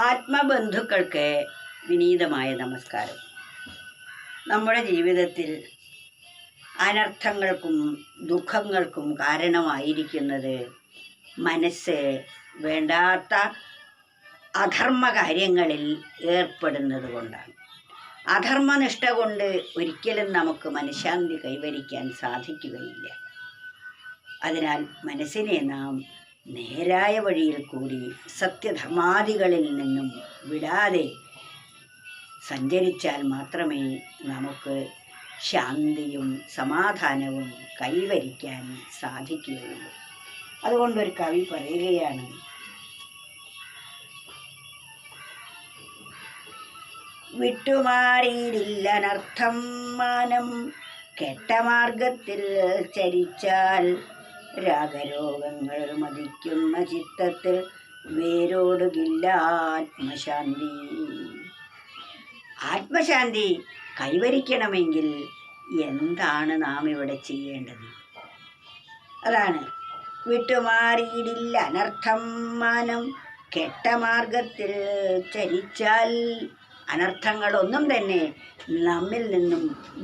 ആത്മബന്ധുക്കൾക്ക് വിനീതമായ നമസ്കാരം. നമ്മുടെ ജീവിതത്തിൽ അനർത്ഥങ്ങൾക്കും ദുഃഖങ്ങൾക്കും കാരണമായിരിക്കുന്നത് മനസ്സ് വേണ്ടാത്ത അധർമ്മ കാര്യങ്ങളിൽ ഏർപ്പെടുന്നത് കൊണ്ടാണ്. അധർമ്മനിഷ്ഠ കൊണ്ട് ഒരിക്കലും നമുക്ക് മനഃശാന്തി കൈവരിക്കാൻ സാധിക്കുകയില്ല. അതിനാൽ മനസ്സിനെ നാം നേരായ വഴിയിൽ കൂടി സത്യധർമാദികളിൽ നിന്നും വിടാതെ സഞ്ചരിച്ചാൽ മാത്രമേ നമുക്ക് ശാന്തിയും സമാധാനവും കൈവരിക്കാൻ സാധിക്കുകയുള്ളൂ. അതുകൊണ്ടൊരു കവി പറയുകയാണ്, വിട്ടുമാറിയില്ല അനർത്ഥം മാനം, കെട്ട മാർഗത്തിൽ ചരിച്ചാൽ രാഗരോഗങ്ങൾ മതിക്കുന്ന ചിത്തത്തിൽ വേരോടുകില്ല ആത്മശാന്തി. ആത്മശാന്തി കൈവരിക്കണമെങ്കിൽ എന്താണ് നാം ഇവിടെ ചെയ്യേണ്ടത്? അതാണ് വിട്ടുമാറിയിടില്ല അനർത്ഥം മാനം, കെട്ട മാർഗത്തിൽ ചരിച്ചാൽ അനർത്ഥങ്ങളൊന്നും തന്നെ നമ്മിൽ നിന്നും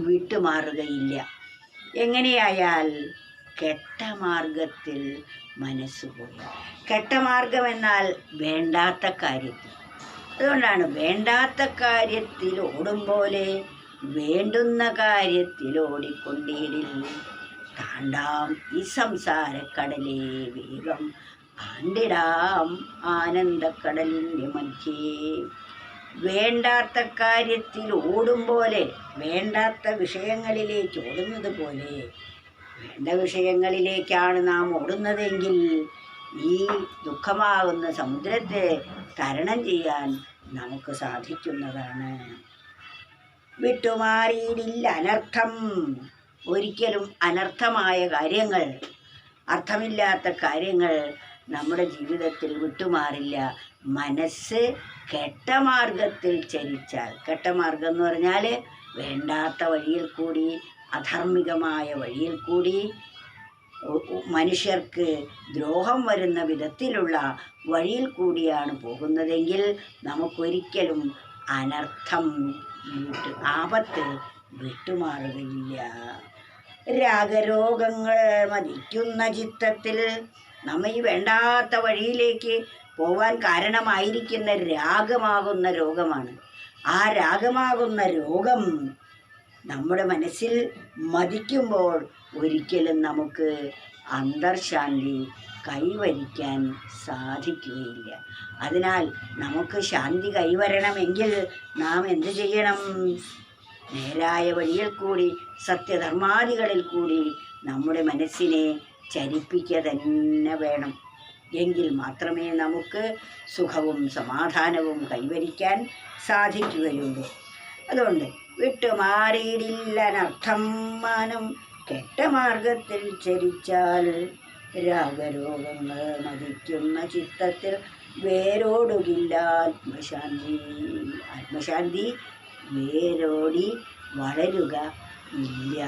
വിട്ടുമാറുകയില്ല. എങ്ങനെയായാൽ കെട്ട മാർഗത്തിൽ മനസ്സുപോയി. കെട്ട മാർഗം എന്നാൽ വേണ്ടാത്ത കാര്യത്തിൽ. അതുകൊണ്ടാണ് വേണ്ടാത്ത കാര്യത്തിൽ ഓടും പോലെ വേണ്ടുന്ന കാര്യത്തിൽ ഓടിക്കൊണ്ടിടിൽ, താണ്ടാം ഈ സംസാരക്കടലേ വേഗം ആണ്ടിടാം ആനന്ദക്കടലിൻ്റെ മധ്യേ. വേണ്ടാത്ത കാര്യത്തിൽ ഓടും പോലെ, വേണ്ടാത്ത വിഷയങ്ങളിലേക്ക് ഓടുന്നത് പോലെ വേണ്ട വിഷയങ്ങളിലേക്കാണ് നാം ഓടുന്നതെങ്കിൽ ഈ ദുഃഖമാകുന്ന സമുദ്രത്തെ തരണം ചെയ്യാൻ നമുക്ക് സാധിക്കുന്നതാണ്. വിട്ടുമാറിയിടില്ല അനർത്ഥം. ഒരിക്കലും അനർത്ഥമായ കാര്യങ്ങൾ, അർത്ഥമില്ലാത്ത കാര്യങ്ങൾ നമ്മുടെ ജീവിതത്തിൽ വിട്ടുമാറില്ല. മനസ്സ് കെട്ട മാർഗത്തിൽ ചരിച്ചാൽ, കെട്ട മാർഗം എന്ന് പറഞ്ഞാൽ വേണ്ടാത്ത വഴിയിൽ കൂടി, അധാർമികമായ വഴിയിൽ കൂടി, മനുഷ്യർക്ക് ദ്രോഹം വരുന്ന വിധത്തിലുള്ള വഴിയിൽ കൂടിയാണ് പോകുന്നതെങ്കിൽ നമുക്കൊരിക്കലും അനർത്ഥം, ആപത്ത് വിട്ടുമാറുകയില്ല. രാഗരോഗങ്ങൾ മതിക്കുന്ന ചിത്തത്തിൽ, നമ്മ ഈ വേണ്ടാത്ത വഴിയിലേക്ക് പോവാൻ കാരണമായിരിക്കുന്ന രാഗമാകുന്ന രോഗമാണ്. ആ രാഗമാകുന്ന രോഗം നമ്മുടെ മനസ്സിൽ മതിക്കുമ്പോൾ ഒരിക്കലും നമുക്ക് അന്തർശാന്തി കൈവരിക്കാൻ സാധിക്കുകയില്ല. അതിനാൽ നമുക്ക് ശാന്തി കൈവരണമെങ്കിൽ നാം എന്ത് ചെയ്യണം? നേരായ വഴിയിൽ കൂടി, സത്യധർമാദികളിൽ കൂടി നമ്മുടെ മനസ്സിനെ ചലിപ്പിക്കുക തന്നെ വേണം. എങ്കിൽ മാത്രമേ നമുക്ക് സുഖവും സമാധാനവും കൈവരിക്കാൻ സാധിക്കുകയുള്ളൂ. അതുകൊണ്ട് വിട്ടുമാറിയിടില്ല അനർത്ഥം മാനം, കെട്ട മാർഗത്തിൽ ചരിച്ചാൽ രാഗരോഗങ്ങൾ മതിക്കുന്ന ചിത്തത്തിൽ വേരോടുകില്ല ആത്മശാന്തി. ആത്മശാന്തി വേരോടി വളരുക ഇല്ല.